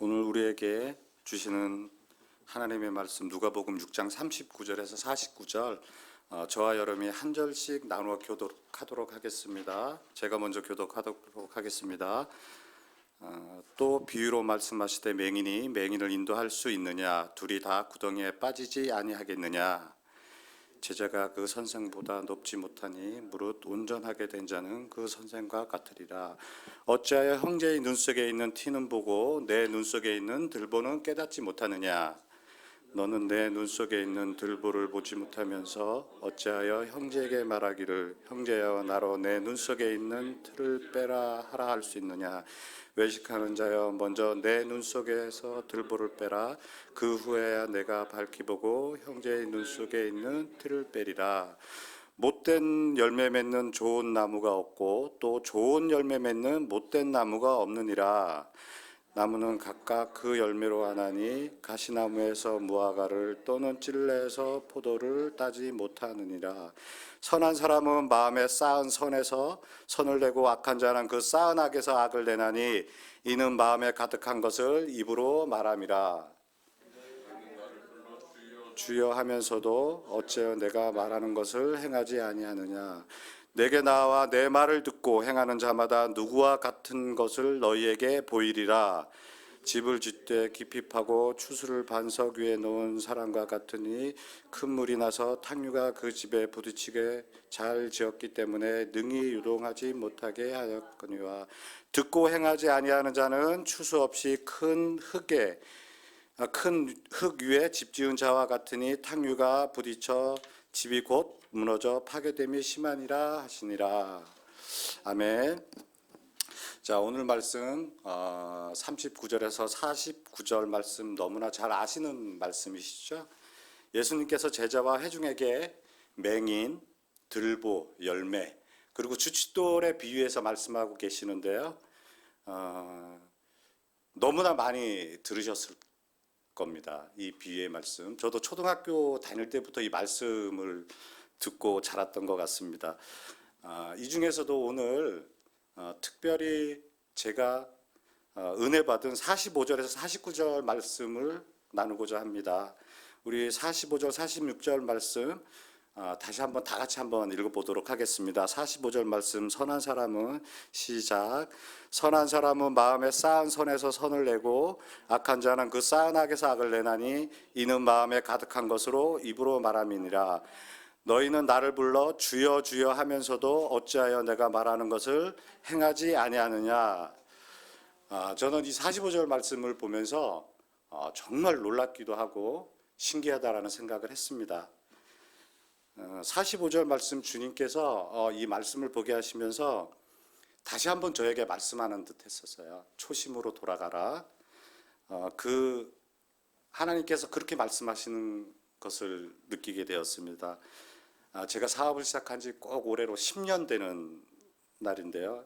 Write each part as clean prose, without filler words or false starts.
오늘 우리에게 주시는 하나님의 말씀 누가복음 6장 39절에서 49절 저와 여러분이 한 절씩 나누어 교독하도록 하겠습니다. 제가 먼저 교독하도록 하겠습니다. 또 비유로 말씀하시되 맹인이 맹인을 인도할 수 있느냐? 둘이 다 구덩이에 빠지지 아니하겠느냐? 제자가 그 선생보다 높지 못하니 무릇 온전하게 된 자는 그 선생과 같으리라. 어찌하여 형제의 눈 속에 있는 티는 보고 내 눈 속에 있는 들보는 깨닫지 못하느냐? 너는 내 눈 속에 있는 들보를 보지 못하면서 어찌하여 형제에게 말하기를 형제여 나로 내 눈 속에 있는 틀을 빼라 하라 할 수 있느냐? 외식하는 자여 먼저 내 눈 속에서 들보를 빼라. 그 후에야 내가 밝히 보고 형제의 눈 속에 있는 틀을 빼리라. 못된 열매 맺는 좋은 나무가 없고 또 좋은 열매 맺는 못된 나무가 없느니라. 나무는 각각 그 열매로 아나니 가시나무에서 무화과를 또는 찔레에서 포도를 따지 못하느니라. 선한 사람은 마음에 쌓은 선에서 선을 내고 악한 자는 그 쌓은 악에서 악을 내나니 이는 마음에 가득한 것을 입으로 말함이라. 주여 하면서도 어찌하여 내가 말하는 것을 행하지 아니하느냐? 내게 나와 내 말을 듣고 행하는 자마다 누구와 같은 것을 너희에게 보이리라. 집을 짓되 깊이 파고 추수를 반석 위에 놓은 사람과 같으니 큰 물이 나서 탕류가 그 집에 부딪히게 잘 지었기 때문에 능히 유동하지 못하게 하였거니와 듣고 행하지 아니하는 자는 추수 없이 큰 흙 위에 집 지은 자와 같으니 탕류가 부딪혀 집이 곧 무너져 파괴됨이 심하니라 하시니라. 아멘. 자, 오늘 말씀 39절에서 49절 말씀 너무나 잘 아시는 말씀이시죠? 예수님께서 제자와 회중에게 맹인, 들보, 열매 그리고 주춧돌에 비유해서 말씀하고 계시는데요. 너무나 많이 들으셨을 겁니다. 이 비유의 말씀. 저도 초등학교 다닐 때부터 이 말씀을 듣고 자랐던 것 같습니다. 이 중에서도 오늘 특별히 제가 은혜 받은 45절에서 49절 말씀을 나누고자 합니다. 우리 45절, 46절 말씀 다시 한번 다 같이 한번 읽어보도록 하겠습니다. 45절 말씀. 선한 사람은 시작. 선한 사람은 마음에 쌓은 선에서 선을 내고 악한 자는 그 쌓은 악에서 악을 내나니 이는 마음에 가득한 것으로 입으로 말함이니라. 너희는 나를 불러 주여 주여 하면서도 어찌하여 내가 말하는 것을 행하지 아니하느냐. 저는 이 45절 말씀을 보면서 정말 놀랍기도 하고 신기하다라는 생각을 했습니다. 45절 말씀 주님께서 이 말씀을 보게 하시면서 다시 한번 저에게 말씀하는 듯 했었어요. 초심으로 돌아가라. 하나님께서 그렇게 말씀하시는 것을 느끼게 되었습니다. 제가 사업을 시작한 지 꼭 올해로 10년 되는 날인데요.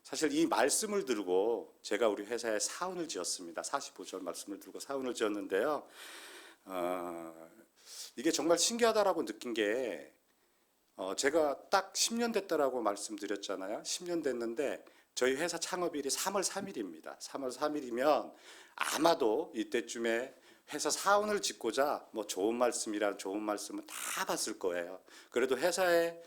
사실 이 말씀을 들고 제가 우리 회사에 사원을 지었습니다. 45절 말씀을 들고 사원을 지었는데요. 이게 정말 신기하다라고 느낀 게 제가 딱 10년 됐다라고 말씀드렸잖아요. 10년 됐는데 저희 회사 창업일이 3월 3일입니다. 3월 3일이면 아마도 이때쯤에 회사 사원을 짓고자 좋은 말씀이란 좋은 말씀은 다 봤을 거예요. 그래도 회사에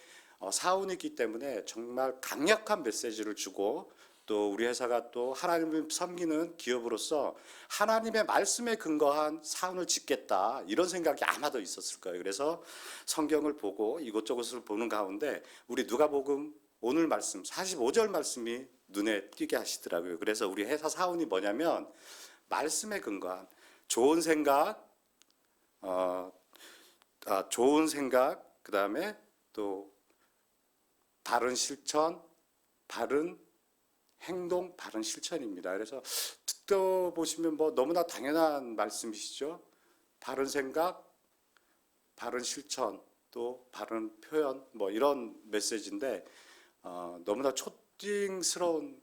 사원이 있기 때문에 정말 강력한 메시지를 주고 또 우리 회사가 또 하나님을 섬기는 기업으로서 하나님의 말씀에 근거한 사원을 짓겠다 이런 생각이 아마도 있었을 거예요. 그래서 성경을 보고 이곳저곳을 보는 가운데 우리 누가복음 오늘 말씀 45절 말씀이 눈에 띄게 하시더라고요. 그래서 우리 회사 사원이 뭐냐면 말씀에 근거한 좋은 생각, 그 다음에 또 바른 실천, 바른 행동, 바른 실천입니다. 그래서 듣다 보시면 너무나 당연한 말씀이시죠. 바른 생각, 바른 실천, 또 바른 표현, 이런 메시지인데 너무나 초딩스러운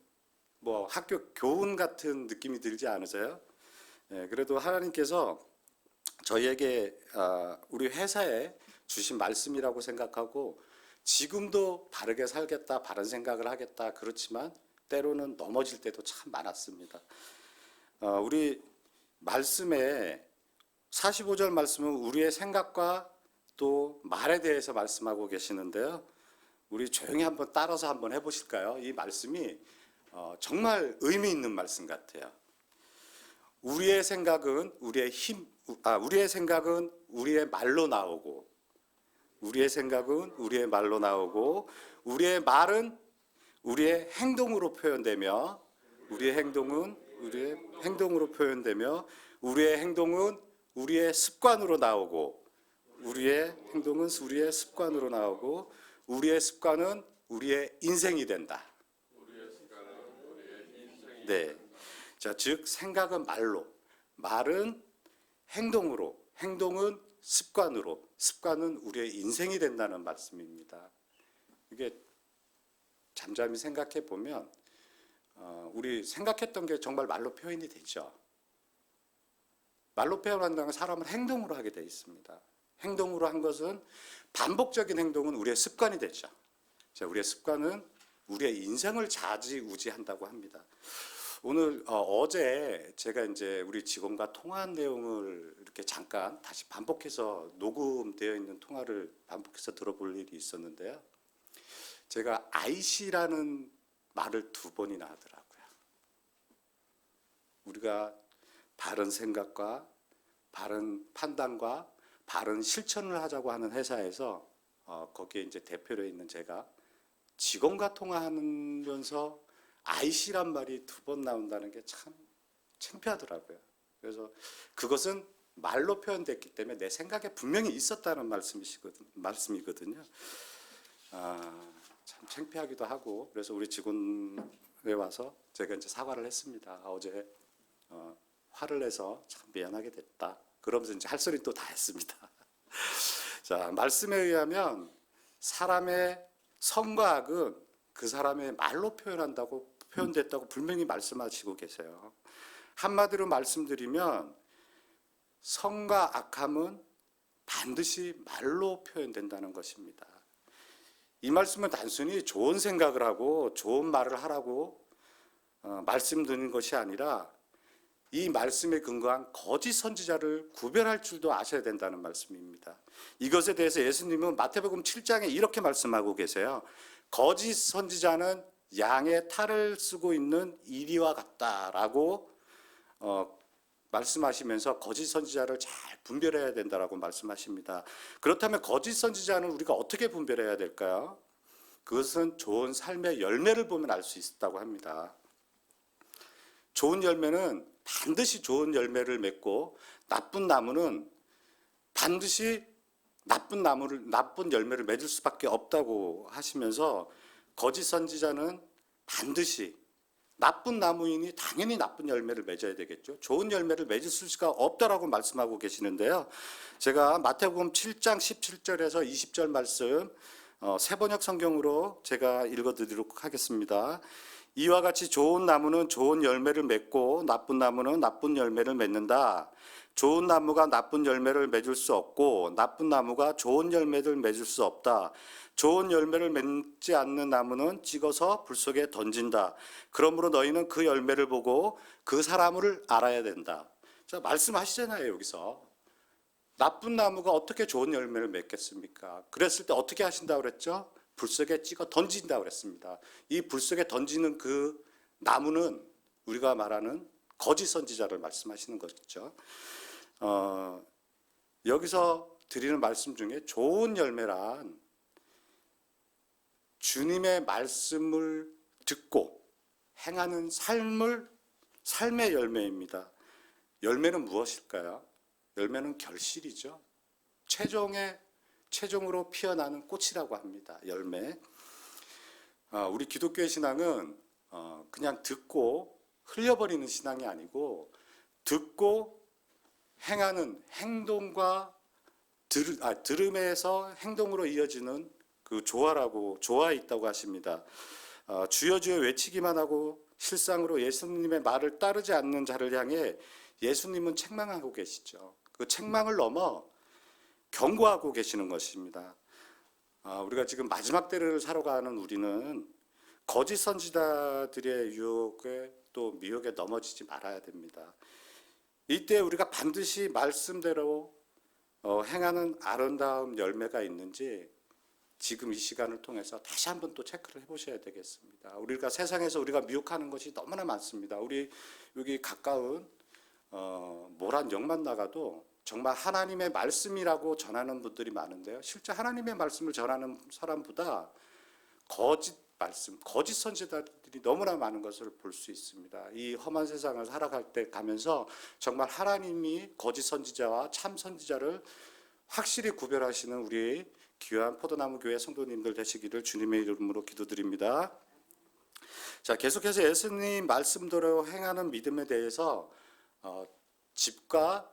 학교 교훈 같은 느낌이 들지 않으세요? 그래도 하나님께서 저희에게 우리 회사에 주신 말씀이라고 생각하고 지금도 바르게 살겠다, 바른 생각을 하겠다 그렇지만 때로는 넘어질 때도 참 많았습니다. 우리 말씀에 45절 말씀은 우리의 생각과 또 말에 대해서 말씀하고 계시는데요. 우리 조용히 한번 따라서 한번 해보실까요? 이 말씀이 정말 의미 있는 말씀 같아요. 우리의 생각은 우리의 생각은 우리의 말로 나오고, 우리의 생각은 우리의 말로 나오고, 우리의 말은 우리의 행동으로 표현되며, 우리의 행동은 우리의 행동으로 표현되며, 우리의 행동은 우리의 습관으로 나오고, 우리의 행동은 우리의 습관으로 나오고, 우리의 습관은 우리의 인생이 된다. 네. 자, 즉 생각은 말로, 말은 행동으로, 행동은 습관으로, 습관은 우리의 인생이 된다는 말씀입니다. 이게 잠잠히 생각해 보면 우리 생각했던 게 정말 말로 표현이 되죠. 말로 표현한다는 사람은 행동으로 하게 돼 있습니다. 행동으로 한 것은 반복적인 행동은 우리의 습관이 되죠. 자, 우리의 습관은 우리의 인생을 좌지우지한다고 합니다. 오늘 어제 제가 이제 우리 직원과 통화한 내용을 이렇게 잠깐 다시 반복해서 녹음되어 있는 통화를 반복해서 들어볼 일이 있었는데요. 제가 IC라는 말을 2번이나 하더라고요. 우리가 바른 생각과 바른 판단과 바른 실천을 하자고 하는 회사에서 거기에 이제 대표로 있는 제가 직원과 통화하면서 IC란 말이 2번 나온다는 게 참 창피하더라고요. 그래서 그것은 말로 표현됐기 때문에 내 생각에 분명히 있었다는 말씀이거든요. 참 창피하기도 하고, 그래서 우리 직원에 와서 제가 이제 사과를 했습니다. 어제 화를 내서 참 미안하게 됐다. 그러면서 이제 할 소리 또 다 했습니다. 자, 말씀에 의하면 사람의 선과 악은 그 사람의 말로 표현됐다고 분명히 말씀하시고 계세요. 한마디로 말씀드리면 선과 악함은 반드시 말로 표현된다는 것입니다. 이 말씀은 단순히 좋은 생각을 하고 좋은 말을 하라고 말씀드리는 것이 아니라 이 말씀에 근거한 거짓 선지자를 구별할 줄도 아셔야 된다는 말씀입니다. 이것에 대해서 예수님은 마태복음 7장에 이렇게 말씀하고 계세요. 거짓 선지자는 양의 탈을 쓰고 있는 이리와 같다라고 말씀하시면서 거짓 선지자를 잘 분별해야 된다라고 말씀하십니다. 그렇다면 거짓 선지자는 우리가 어떻게 분별해야 될까요? 그것은 좋은 삶의 열매를 보면 알 수 있다고 합니다. 좋은 열매는 반드시 좋은 열매를 맺고, 나쁜 나무는 반드시 나쁜 열매를 맺을 수밖에 없다고 하시면서, 거짓 선지자는 반드시 나쁜 나무이니 당연히 나쁜 열매를 맺어야 되겠죠. 좋은 열매를 맺을 수가 없다라고 말씀하고 계시는데요. 제가 마태복음 7장 17절에서 20절 말씀 새번역 성경으로 제가 읽어드리도록 하겠습니다. 이와 같이 좋은 나무는 좋은 열매를 맺고 나쁜 나무는 나쁜 열매를 맺는다. 좋은 나무가 나쁜 열매를 맺을 수 없고 나쁜 나무가 좋은 열매를 맺을 수 없다. 좋은 열매를 맺지 않는 나무는 찍어서 불 속에 던진다. 그러므로 너희는 그 열매를 보고 그 사람을 알아야 된다. 자, 말씀하시잖아요, 여기서. 나쁜 나무가 어떻게 좋은 열매를 맺겠습니까? 그랬을 때 어떻게 하신다고 그랬죠? 불 속에 찍어 던진다고 그랬습니다. 이 불 속에 던지는 그 나무는 우리가 말하는 거짓 선지자를 말씀하시는 거겠죠. 여기서 드리는 말씀 중에 좋은 열매란 주님의 말씀을 듣고 행하는 삶의 열매입니다. 열매는 무엇일까요? 열매는 결실이죠. 최종으로 피어나는 꽃이라고 합니다. 열매. 우리 기독교의 신앙은 그냥 듣고 흘려버리는 신앙이 아니고, 듣고 행하는 행동과 들음에서 행동으로 이어지는 그 조화에 있다고 하십니다. 주여 주여 외치기만 하고 실상으로 예수님의 말을 따르지 않는 자를 향해 예수님은 책망하고 계시죠. 그 책망을 넘어 경고하고 계시는 것입니다. 우리가 지금 마지막 때를 살아가는 우리는 거짓 선지자들의 유혹에 또 미혹에 넘어지지 말아야 됩니다. 이때 우리가 반드시 말씀대로 행하는 아름다운 열매가 있는지 지금 이 시간을 통해서 다시 한번 또 체크를 해보셔야 되겠습니다. 우리가 세상에서 우리가 미혹하는 것이 너무나 많습니다. 우리 여기 가까운 모란 역만 나가도 정말 하나님의 말씀이라고 전하는 분들이 많은데요. 실제 하나님의 말씀을 전하는 사람보다 거짓 말씀, 거짓 선지자들이 너무나 많은 것을 볼 수 있습니다. 이 험한 세상을 살아갈 때 가면서 정말 하나님이 거짓 선지자와 참 선지자를 확실히 구별하시는 우리 귀한 포도나무 교회 성도님들 되시기를 주님의 이름으로 기도드립니다. 자, 계속해서 예수님 말씀대로 행하는 믿음에 대해서 집과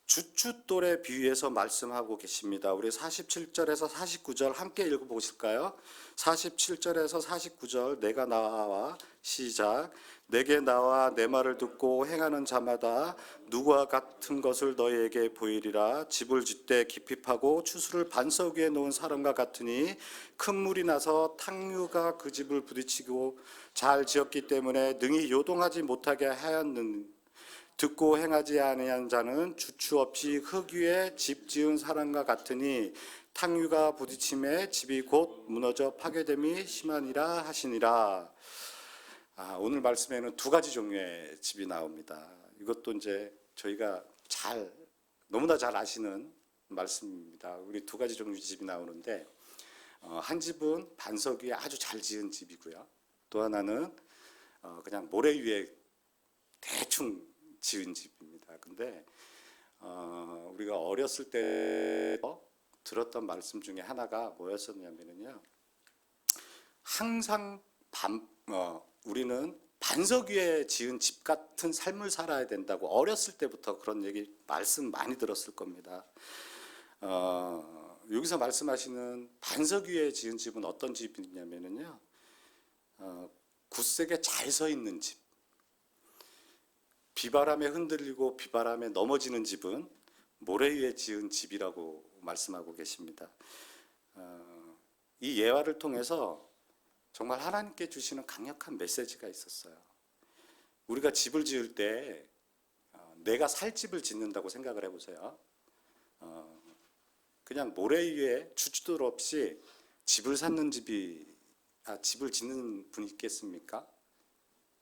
주춧돌에 비유해서 말씀하고 계십니다. 우리 47절에서 49절 함께 읽어보실까요? 47절에서 49절 내가 나와 시작. 내게 나와 내 말을 듣고 행하는 자마다 누구와 같은 것을 너희에게 보이리라. 집을 짓되 깊이 파고 추수를 반석 위에 놓은 사람과 같으니 큰 물이 나서 탕류가 그 집을 부딪히고 잘 지었기 때문에 능히 요동하지 못하게 하였느니 듣고 행하지 아니한 자는 주추 없이 흙 위에 집 지은 사람과 같으니 탕류가 부딪힘에 집이 곧 무너져 파괴됨이 심하니라 하시니라. 오늘 말씀에는 두 가지 종류의 집이 나옵니다. 이것도 이제 저희가 너무나 잘 아시는 말씀입니다. 우리 두 가지 종류의 집이 나오는데 한 집은 반석 위에 아주 잘 지은 집이고요. 또 하나는 그냥 모래 위에 대충 지은 집입니다. 근데 우리가 어렸을 때 들었던 말씀 중에 하나가 뭐였었냐면요. 항상 우리는 반석 위에 지은 집 같은 삶을 살아야 된다고 어렸을 때부터 그런 말씀 많이 들었을 겁니다. 여기서 말씀하시는 반석 위에 지은 집은 어떤 집이냐면요. 굳세게 잘 서 있는 집. 비바람에 흔들리고 비바람에 넘어지는 집은 모래 위에 지은 집이라고 말씀하고 계십니다. 이 예화를 통해서 정말 하나님께 주시는 강력한 메시지가 있었어요. 우리가 집을 지을 때 내가 살 집을 짓는다고 생각을 해보세요. 그냥 모래 위에 주춧돌 없이 집을 짓는 분이 있겠습니까?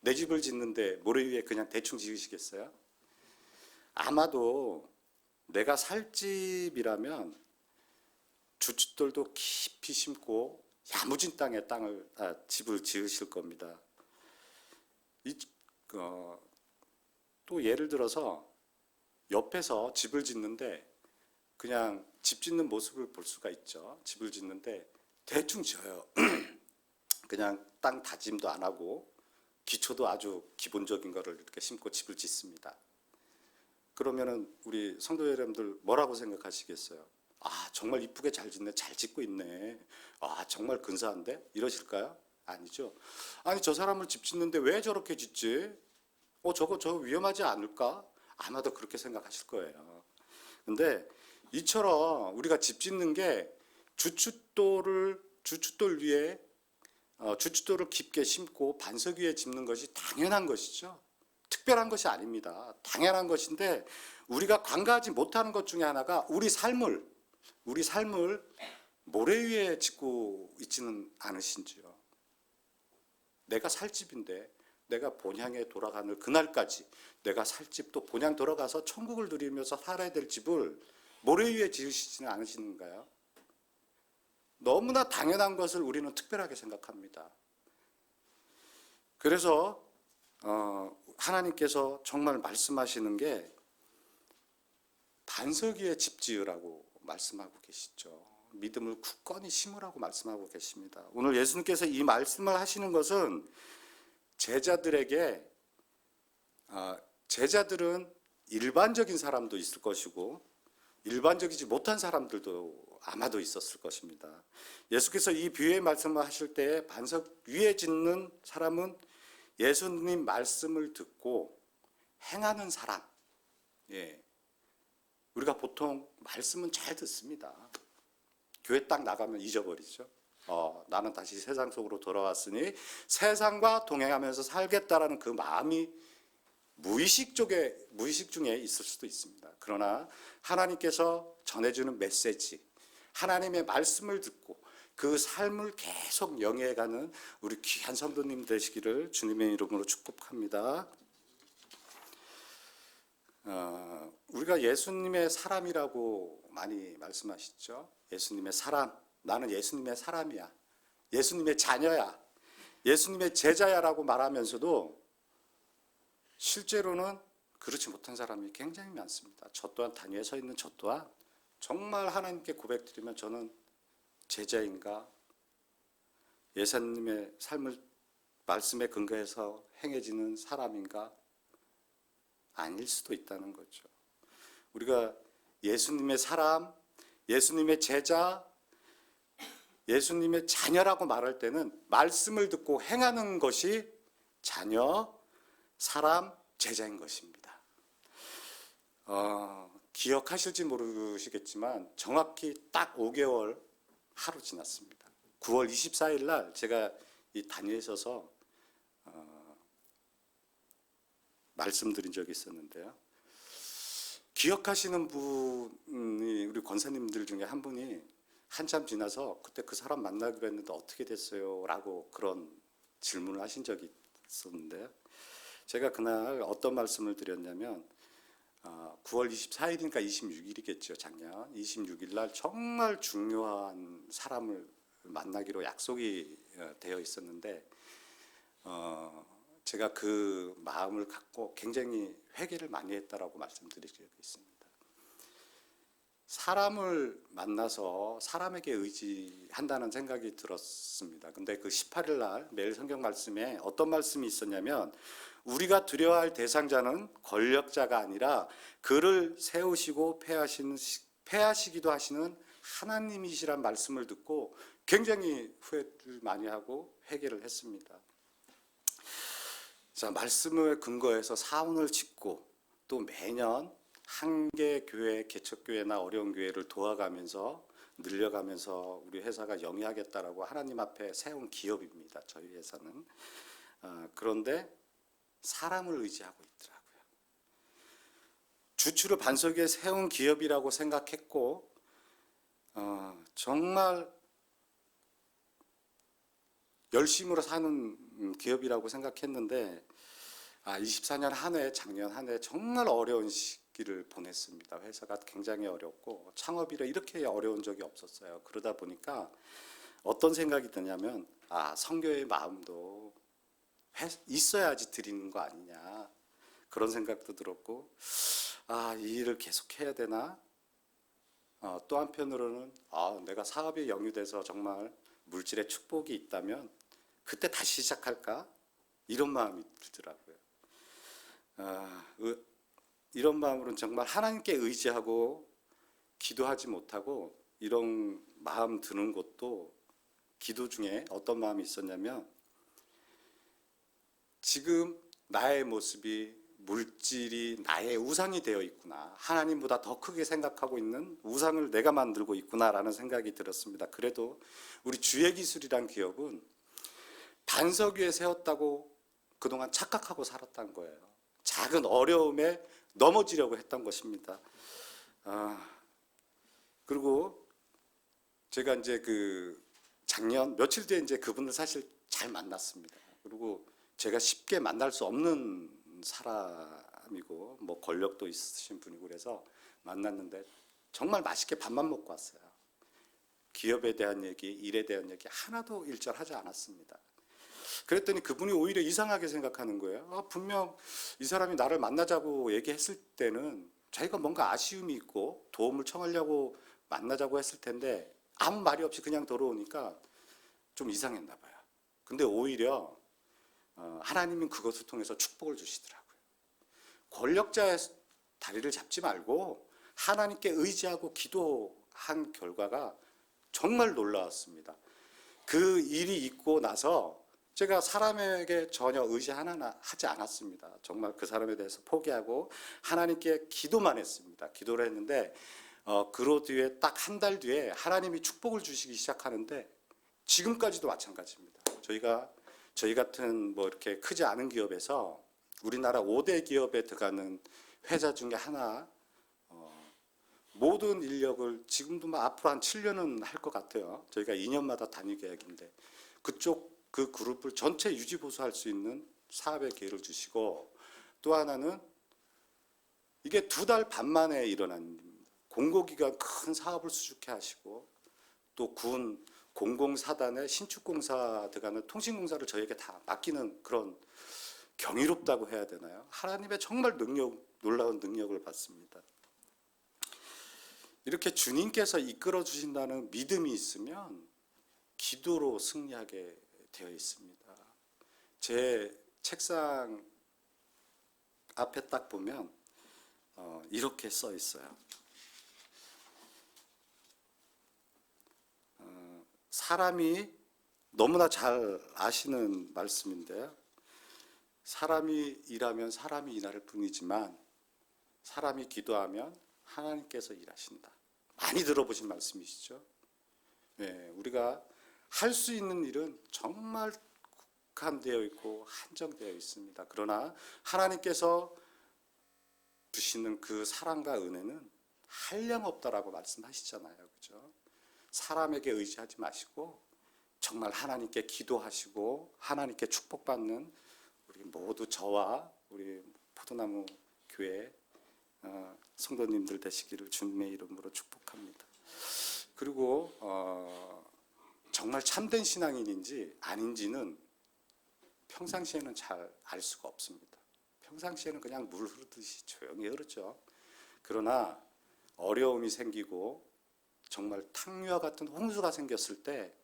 내 집을 짓는데 모래 위에 그냥 대충 지으시겠어요? 아마도 내가 살 집이라면 주춧돌도 깊이 심고 야무진 땅에 집을 지으실 겁니다. 또 예를 들어서 옆에서 집을 짓는데 그냥 집 짓는 모습을 볼 수가 있죠. 집을 짓는데 대충 지어요. 그냥 땅 다짐도 안 하고 기초도 아주 기본적인 거를 이렇게 심고 집을 짓습니다. 그러면은 우리 성도 여러분들 뭐라고 생각하시겠어요? 정말 이쁘게 잘 짓네, 잘 짓고 있네. 정말 근사한데? 이러실까요? 아니죠. 아니 저 사람을 집 짓는데 왜 저렇게 짓지? 저거 위험하지 않을까? 아마도 그렇게 생각하실 거예요. 근데 이처럼 우리가 집 짓는 게 주춧돌을 위에 주춧돌을 깊게 심고 반석 위에 짓는 것이 당연한 것이죠. 특별한 것이 아닙니다. 당연한 것인데 우리가 관가하지 못하는 것 중에 하나가 우리 삶을 모래 위에 짓고 있지는 않으신지요. 내가 살 집인데 내가 본향에 돌아가는 그날까지 내가 살 집도 본향 돌아가서 천국을 누리면서 살아야 될 집을 모래 위에 지으시지는 않으시는가요? 너무나 당연한 것을 우리는 특별하게 생각합니다. 그래서 하나님께서 정말 말씀하시는 게 반석 위에 집 지으라고 말씀하고 계시죠. 믿음을 굳건히 심으라고 말씀하고 계십니다. 오늘 예수님께서 이 말씀을 하시는 것은 제자들에게 제자들은 일반적인 사람도 있을 것이고 일반적이지 못한 사람들도 아마도 있었을 것입니다. 예수께서 이 비유의 말씀을 하실 때 반석 위에 짓는 사람은 예수님 말씀을 듣고 행하는 사람. 우리가 보통 말씀은 잘 듣습니다. 교회 딱 나가면 잊어버리죠. 나는 다시 세상 속으로 돌아왔으니 세상과 동행하면서 살겠다라는 그 마음이 무의식 중에 있을 수도 있습니다. 그러나 하나님께서 전해주는 메시지, 하나님의 말씀을 듣고 그 삶을 계속 영위해가는 우리 귀한 성도님 되시기를 주님의 이름으로 축복합니다. 우리가 예수님의 사람이라고 많이 말씀하시죠. 예수님의 사람, 나는 예수님의 사람이야, 예수님의 자녀야, 예수님의 제자야라고 말하면서도 실제로는 그렇지 못한 사람이 굉장히 많습니다. 저 또한 단위에 서 있는 저 또한 정말 하나님께 고백드리면 저는 제자인가, 예수님의 삶을 말씀에 근거해서 행해지는 사람인가, 아닐 수도 있다는 거죠. 우리가 예수님의 사람, 예수님의 제자, 예수님의 자녀라고 말할 때는 말씀을 듣고 행하는 것이 자녀, 사람, 제자인 것입니다. 기억하실지 모르시겠지만 정확히 딱 5개월 하루 지났습니다. 9월 24일 날 제가 이 단위에 서서 말씀드린 적이 있었는데요. 기억하시는 분이 우리 권사님들 중에 한 분이 한참 지나서 그때 그 사람 만나기로 했는데 어떻게 됐어요? 라고 그런 질문을 하신 적이 있었는데요. 제가 그날 어떤 말씀을 드렸냐면 9월 24일인가 26일이겠죠. 작년 26일 날 정말 중요한 사람을 만나기로 약속이 되어 있었는데 제가 그 마음을 갖고 굉장히 회개를 많이 했다라고 말씀드린 적이 있습니다. 사람을 만나서 사람에게 의지한다는 생각이 들었습니다. 근데 그 18일 날 매일 성경 말씀에 어떤 말씀이 있었냐면 우리가 두려워할 대상자는 권력자가 아니라 그를 세우시고 폐하시기도 하시는 하나님이시란 말씀을 듣고 굉장히 후회를 많이 하고 회개를 했습니다. 자, 말씀을 근거해서 사원을 짓고 또 매년 한개 교회, 개척교회나 어려운 교회를 도와가면서 늘려가면서 우리 회사가 영위하겠다라고 하나님 앞에 세운 기업입니다. 저희 회사는. 그런데 사람을 의지하고 있더라고요. 주추를 반석 위에 세운 기업이라고 생각했고 정말 열심으로 사는 기업이라고 생각했는데 24년 한 해, 작년 한 해 정말 어려운 시기를 보냈습니다. 회사가 굉장히 어렵고 창업이라 이렇게 어려운 적이 없었어요. 그러다 보니까 어떤 생각이 드냐면 선교의 마음도 있어야지 드리는 거 아니냐, 그런 생각도 들었고 이 일을 계속 해야 되나, 또 한편으로는 내가 사업이 영위돼서 정말 물질의 축복이 있다면 그때 다시 시작할까, 이런 마음이 들더라고요. 이런 마음으로는 정말 하나님께 의지하고 기도하지 못하고 이런 마음 드는 것도 기도 중에 어떤 마음이 있었냐면 지금 나의 모습이 물질이 나의 우상이 되어 있구나, 하나님보다 더 크게 생각하고 있는 우상을 내가 만들고 있구나라는 생각이 들었습니다. 그래도 우리 주예기술이란 기업은 반석 위에 세웠다고 그동안 착각하고 살았던 거예요. 작은 어려움에 넘어지려고 했던 것입니다. 그리고 제가 이제 작년 며칠 뒤에 이제 그분을 사실 잘 만났습니다. 그리고 제가 쉽게 만날 수 없는 사람이고 뭐 권력도 있으신 분이고 그래서 만났는데 정말 맛있게 밥만 먹고 왔어요. 기업에 대한 얘기, 일에 대한 얘기 하나도 일절하지 않았습니다. 그랬더니 그분이 오히려 이상하게 생각하는 거예요. 분명 이 사람이 나를 만나자고 얘기했을 때는 자기가 뭔가 아쉬움이 있고 도움을 청하려고 만나자고 했을 텐데 아무 말이 없이 그냥 돌아오니까 좀 이상했나 봐요. 근데 오히려 하나님은 그것을 통해서 축복을 주시더라고요. 권력자의 다리를 잡지 말고 하나님께 의지하고 기도한 결과가 정말 놀라웠습니다. 그 일이 있고 나서 제가 사람에게 전혀 의지 하나 하지 않았습니다. 정말 그 사람에 대해서 포기하고 하나님께 기도만 했습니다. 기도를 했는데 그로 뒤에 딱 한 달 뒤에 하나님이 축복을 주시기 시작하는데 지금까지도 마찬가지입니다. 저희 같은 뭐 이렇게 크지 않은 기업에서 우리나라 5대 기업에 들어가는 회사 중에 하나, 모든 인력을 지금도 뭐 앞으로 한 7년은 할 것 같아요. 저희가 2년마다 단위 계약인데 그쪽 그 그룹을 전체 유지 보수할 수 있는 사업의 기회를 주시고, 또 하나는 이게 2달 반 만에 일어난 일입니다. 공공기관 큰 사업을 수주케 하시고, 또 군 공공사단의 신축공사 들어가는 통신공사를 저에게 다 맡기는 그런, 경이롭다고 해야 되나요? 하나님의 정말 놀라운 능력을 받습니다. 이렇게 주님께서 이끌어 주신다는 믿음이 있으면 기도로 승리하게 되어 있습니다. 제 책상 앞에 딱 보면 이렇게 써 있어요. 사람이, 너무나 잘 아시는 말씀인데요, 사람이 일하면 사람이 일할 뿐이지만 사람이 기도하면 하나님께서 일하신다. 많이 들어보신 말씀이시죠? 네, 우리가 할 수 있는 일은 정말 국한되어 있고 한정되어 있습니다. 그러나 하나님께서 주시는 그 사랑과 은혜는 한량없다라고 말씀하시잖아요. 그렇죠? 사람에게 의지하지 마시고 정말 하나님께 기도하시고 하나님께 축복받는 우리 모두, 저와 우리 포도나무 교회 성도님들 되시기를 주님의 이름으로 축복합니다. 그리고 정말 참된 신앙인인지 아닌지는 평상시에는 잘 알 수가 없습니다. 평상시에는 그냥 물 흐르듯이 조용히 흐르죠. 그러나 어려움이 생기고 정말 탕류와 같은 홍수가 생겼을 때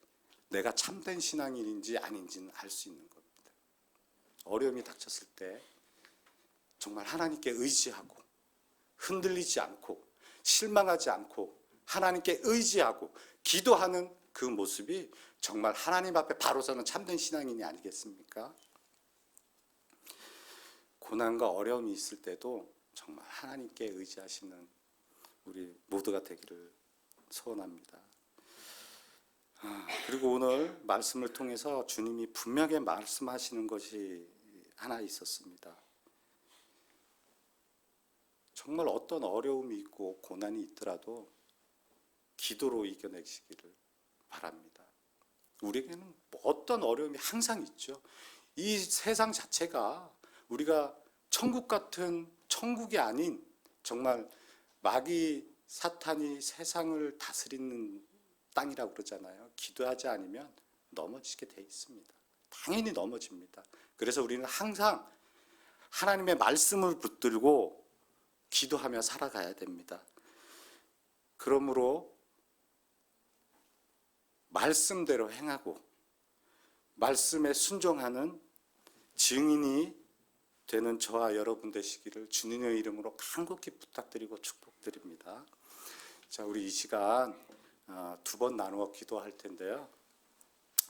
내가 참된 신앙인인지 아닌지는 알 수 있는 겁니다. 어려움이 닥쳤을 때 정말 하나님께 의지하고 흔들리지 않고 실망하지 않고 하나님께 의지하고 기도하는 그 모습이 정말 하나님 앞에 바로 서는 참된 신앙인이 아니겠습니까? 고난과 어려움이 있을 때도 정말 하나님께 의지하시는 우리 모두가 되기를 소원합니다. 그리고 오늘 말씀을 통해서 주님이 분명히 말씀하시는 것이 하나 있었습니다. 정말 어떤 어려움이 있고 고난이 있더라도 기도로 이겨내시기를 바랍니다. 우리에게는 어떤 어려움이 항상 있죠. 이 세상 자체가 우리가 천국 같은, 천국이 아닌 정말 마귀 사탄이 세상을 다스리는 땅이라고 그러잖아요. 기도하지 않으면 넘어지게 돼 있습니다. 당연히 넘어집니다. 그래서 우리는 항상 하나님의 말씀을 붙들고 기도하며 살아가야 됩니다. 그러므로 말씀대로 행하고 말씀에 순종하는 증인이 되는 저와 여러분 되시기를 주님의 이름으로 간곡히 부탁드리고 축복드립니다. 자, 우리 이 시간 2번 나누어 기도할 텐데요.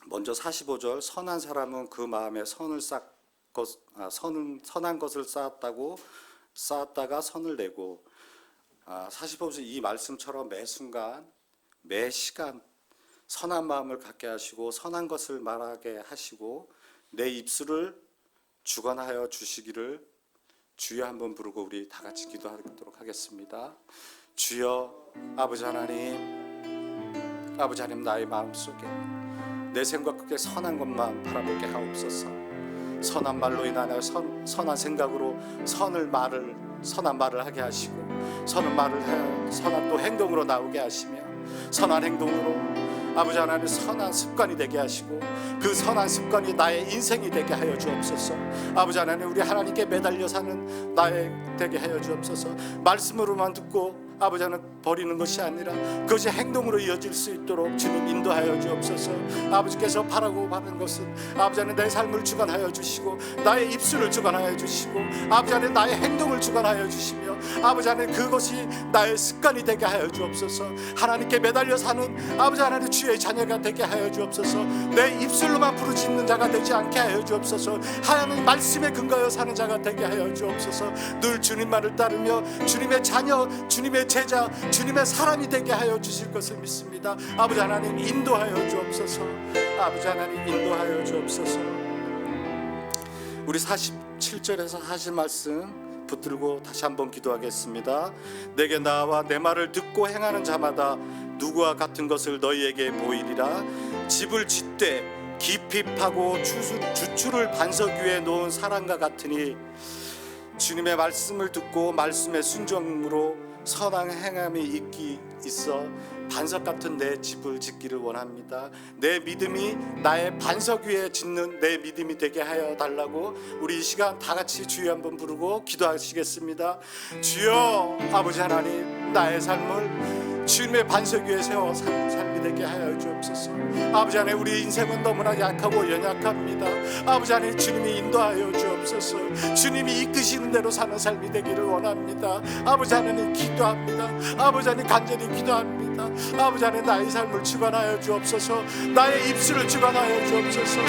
먼저 45절, 선한 사람은 그 마음에 선한 것을 쌓았다가 선을 내고, 45절 이 말씀처럼 매 순간 매 시간 선한 마음을 갖게 하시고 선한 것을 말하게 하시고 내 입술을 주관하여 주시기를 주여 한번 부르고 우리 다 같이 기도하도록 하겠습니다. 주여, 아버지 하나님 나의 마음속에 내 생각 끝에 선한 것만 바라보게 하옵소서. 선한 말로 인하여 선한 생각으로 선한 말을 하게 하시고 선한 또 행동으로 나오게 하시며 선한 행동으로 아버지 하나님 선한 습관이 되게 하시고 그 선한 습관이 나의 인생이 되게 하여 주옵소서. 아버지 하나님, 우리 하나님께 매달려 사는 나의 되게 하여 주옵소서. 말씀으로만 듣고 아버지 하나님 버리는 것이 아니라 그것이 행동으로 이어질 수 있도록 주님 인도하여 주옵소서. 아버지께서 바라고 하는 것은 아버지 하나님 내 삶을 주관하여 주시고 나의 입술을 주관하여 주시고 아버지 하나님 나의 행동을 주관하여 주시며 아버지 하나님 그것이 나의 습관이 되게 하여 주옵소서. 하나님께 매달려 사는 아버지 하나님 주의 자녀가 되게 하여 주옵소서. 내 입술로만 부르짖는 자가 되지 않게 하여 주옵소서. 하나님 말씀에 근거하여 사는 자가 되게 하여 주옵소서. 늘 주님만을 따르며 주님의 자녀, 주님의 제자, 주님의 사람이 되게 하여 주실 것을 믿습니다. 아버지 하나님 인도하여 주옵소서. 아버지 하나님 인도하여 주옵소서. 우리 47절에서 하실 말씀 붙들고 다시 한번 기도하겠습니다. 내게 나와 내 말을 듣고 행하는 자마다 누구와 같은 것을 너희에게 보이리라. 집을 짓되 깊이 파고 주추를 반석 위에 놓은 사람과 같으니 주님의 말씀을 듣고 말씀의 순종으로 선한 행함이 있어 반석 같은 내 집을 짓기를 원합니다. 내 믿음이 나의 반석 위에 짓는 내 믿음이 되게 하여 달라고 우리 이 시간 다 같이 주여 한번 부르고 기도하시겠습니다. 주여 아버지 하나님, 나의 삶을 주님의 반석 위에 세워 삶이 되게 하여 주옵소서. 아버지 하나님, 우리 인생은 너무나 약하고 연약합니다. 아버지 하나님, 주님이 인도하여 주옵소서. 주님이 이끄시는 대로 사는 삶이 되기를 원합니다. 아버지 하나님 기도합니다. 아버지 하나님 간절히 기도합니다. 아버지 하나님, 나의 삶을 주관하여 주옵소서. 나의 입술을 주관하여 주옵소서.